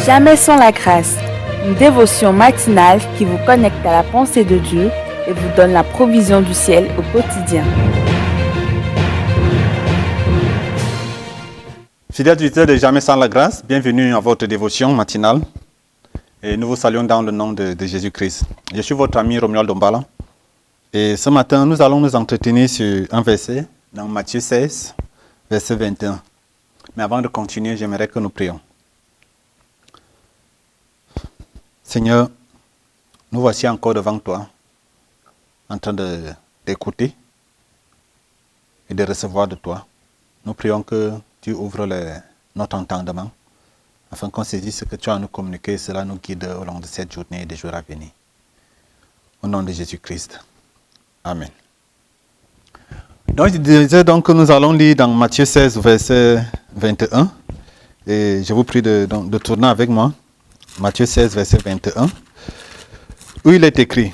Jamais sans la grâce, une dévotion matinale qui vous connecte à la pensée de Dieu et vous donne la provision du ciel au quotidien. Fidèles auditeurs de Jamais sans la grâce, bienvenue à votre dévotion matinale. Et nous vous saluons dans le nom de Jésus-Christ. Je suis votre ami Romuald Dombala. Et ce matin, nous allons nous entretenir sur un verset dans Matthieu 16, verset 21. Mais avant de continuer, j'aimerais que nous prions. Seigneur, nous voici encore devant toi, en train d'écouter et de recevoir de toi. Nous prions que tu ouvres notre entendement, afin qu'on saisisse ce que tu as à nous communiquer et cela nous guide au long de cette journée et des jours à venir. Au nom de Jésus-Christ. Amen. Donc, je disais donc que nous allons lire dans Matthieu 16, verset 21. Et je vous prie de tourner avec moi. Matthieu 16, verset 21, où il est écrit: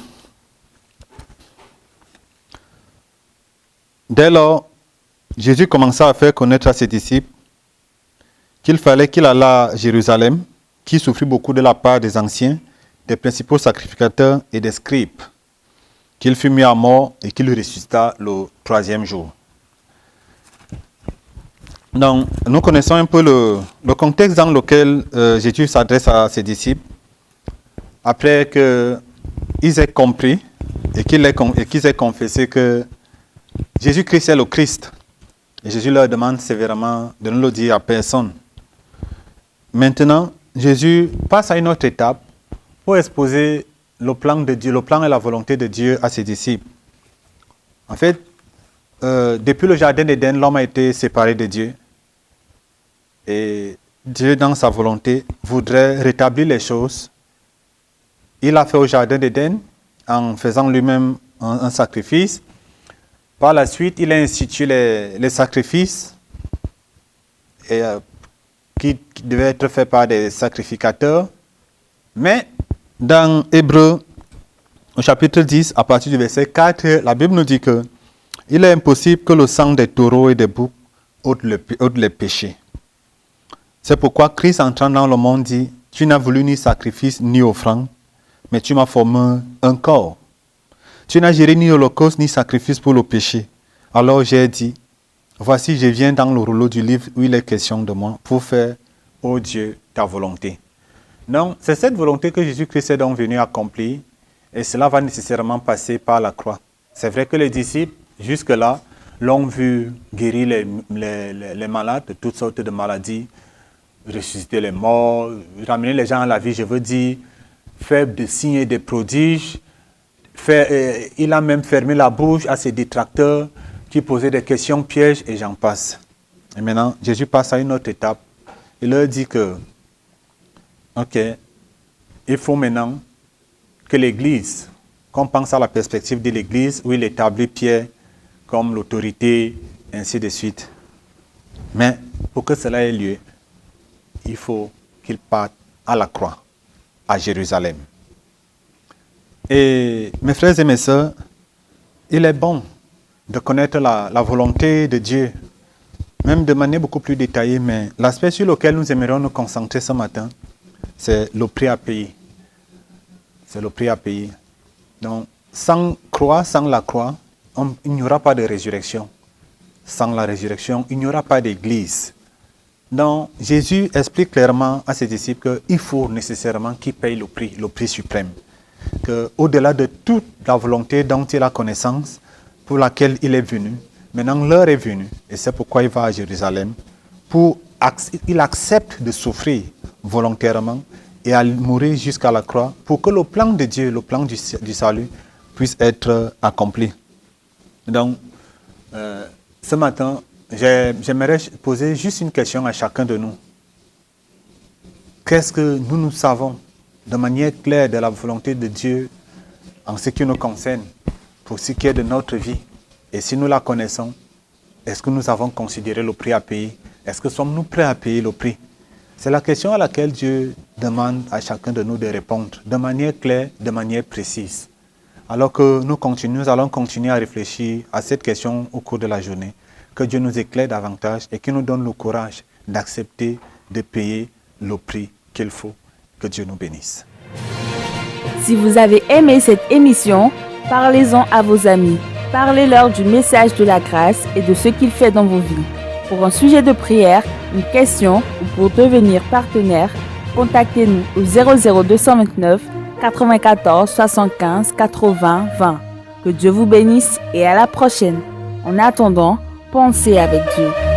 Dès lors, Jésus commença à faire connaître à ses disciples qu'il fallait qu'il allât à Jérusalem, qu'il souffrit beaucoup de la part des anciens, des principaux sacrificateurs et des scribes, qu'il fut mis à mort et qu'il ressuscita le troisième jour. Donc, nous connaissons un peu le contexte dans lequel Jésus s'adresse à ses disciples après qu'ils aient compris et qu'ils aient confessé que Jésus-Christ est le Christ. Et Jésus leur demande sévèrement de ne le dire à personne. Maintenant, Jésus passe à une autre étape pour exposer le plan de Dieu, le plan et la volonté de Dieu à ses disciples. En fait, depuis le jardin d'Éden, l'homme a été séparé de Dieu. Et Dieu, dans sa volonté, voudrait rétablir les choses. Il a fait au jardin d'Éden en faisant lui-même un sacrifice. Par la suite, il a institué les sacrifices qui devaient être faits par des sacrificateurs. Mais dans Hébreux, au chapitre 10, à partir du verset 4, la Bible nous dit que il est impossible que le sang des taureaux et des boucs ôte les péchés. C'est pourquoi Christ, entrant dans le monde, dit: Tu n'as voulu ni sacrifice ni offrande, mais tu m'as formé un corps. Tu n'as géré ni holocauste ni sacrifice pour le péché. Alors j'ai dit: Voici, je viens dans le rouleau du livre où il est question de moi pour faire, ô Dieu, ta volonté. Non, c'est cette volonté que Jésus-Christ est donc venu accomplir, et cela va nécessairement passer par la croix. C'est vrai que les disciples, jusque-là, l'ont vu guérir les malades de toutes sortes de maladies, ressusciter les morts, ramener les gens à la vie, je veux dire, faire des signes et des prodiges. Il a même fermé la bouche à ses détracteurs qui posaient des questions pièges et j'en passe. Et maintenant, Jésus passe à une autre étape. Il leur dit que, ok, il faut maintenant que l'Église, qu'on pense à la perspective de l'Église, où il établit Pierre comme l'autorité, ainsi de suite. Mais pour que cela ait lieu, il faut qu'il parte à la croix, à Jérusalem. Et mes frères et mes sœurs, il est bon de connaître la volonté de Dieu, même de manière beaucoup plus détaillée, mais l'aspect sur lequel nous aimerions nous concentrer ce matin, c'est le prix à payer. C'est le prix à payer. Donc, sans croix, sans la croix, il n'y aura pas de résurrection. Sans la résurrection, il n'y aura pas d'église. Donc, Jésus explique clairement à ses disciples qu'il faut nécessairement qu'ils payent le prix suprême. Qu'au-delà de toute la volonté dont il a connaissance, pour laquelle il est venu, maintenant l'heure est venue, et c'est pourquoi il va à Jérusalem, il accepte de souffrir volontairement et à mourir jusqu'à la croix, pour que le plan de Dieu, le plan du salut, puisse être accompli. Donc, ce matin, j'aimerais poser juste une question à chacun de nous. Qu'est-ce que nous savons de manière claire de la volonté de Dieu en ce qui nous concerne, pour ce qui est de notre vie? Et si nous la connaissons, est-ce que nous avons considéré le prix à payer? Est-ce que sommes-nous prêts à payer le prix? C'est la question à laquelle Dieu demande à chacun de nous de répondre de manière claire, de manière précise. Alors que nous allons continuer à réfléchir à cette question au cours de la journée. Que Dieu nous éclaire davantage et qu'il nous donne le courage d'accepter de payer le prix qu'il faut. Que Dieu nous bénisse. Si vous avez aimé cette émission, parlez-en à vos amis. Parlez-leur du message de la grâce et de ce qu'il fait dans vos vies. Pour un sujet de prière, une question ou pour devenir partenaire, contactez-nous au 00229 94 75 80 20. Que Dieu vous bénisse et à la prochaine. En attendant, pensez avec Dieu.